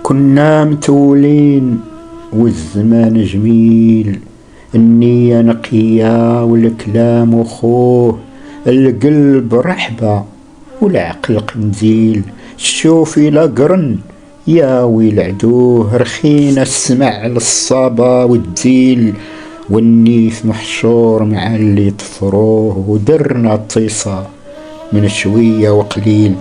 كنا متولين والزمان جميل، النية نقية والكلام وخوه، القلب رحبة والعقل قنديل. شوفي لا قرن يا ويل عدوه، رخينا السمع للصابة والديل، والنيف محشور مع اللي طفروه، ودرنا الطيصة من شوية وقليل،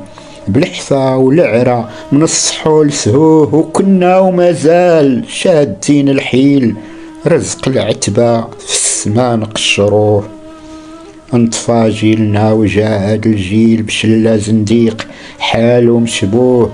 بالحفا والعرة من الصحول سهوه، وكنا ومازال شادين الحيل، رزق العتبة في السما نقشروه. انطفى جيلنا وجاهد الجيل بشلا زنديق حاله مشبوه،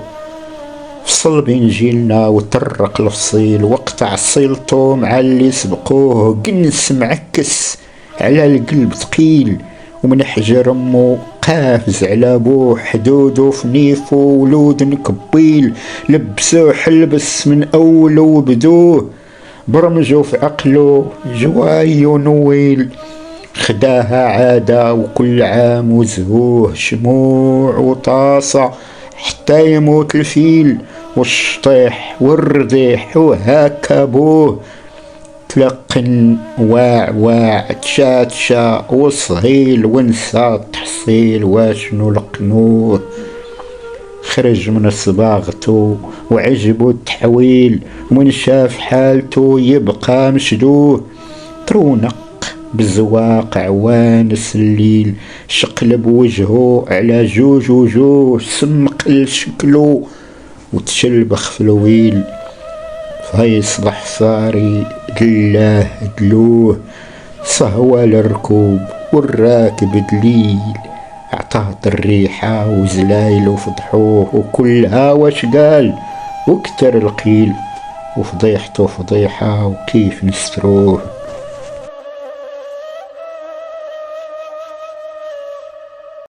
فصل بين جيلنا وطرق الفصيل، وقطع صيلته مع اللي سبقوه، قنس معكس على القلب ثقيل، ومن حجر امه قافز على بوه، حدوده فنيفه ولود نكبيل، لبسوه حلبس من اول وبدوه، برمجوا في عقله جواي ونويل، خداها عادة وكل عام وزهوه، شموع وطاسة حتى يموت الفيل، والشطيح والرديح وهاك ابوه، تلقن واع تشا وصهيل، ونسى تحصيل واشنو لقنوه، خرج من صباغته وعجبه التحويل، ومن شاف حالته يبقى مشدوه، ترونق بزواق عوانس الليل، شقلب وجهه على جوج وجوه، سمقل شكله وتشلبخ في الويل، فيصبح صاري لله دلوه، صهوى للركوب والراكب دليل، اعطاط الريحة وزلايل وفضحوه، وكلها واش قال وكتر القيل، وفضيحته فضيحة وكيف نستروه.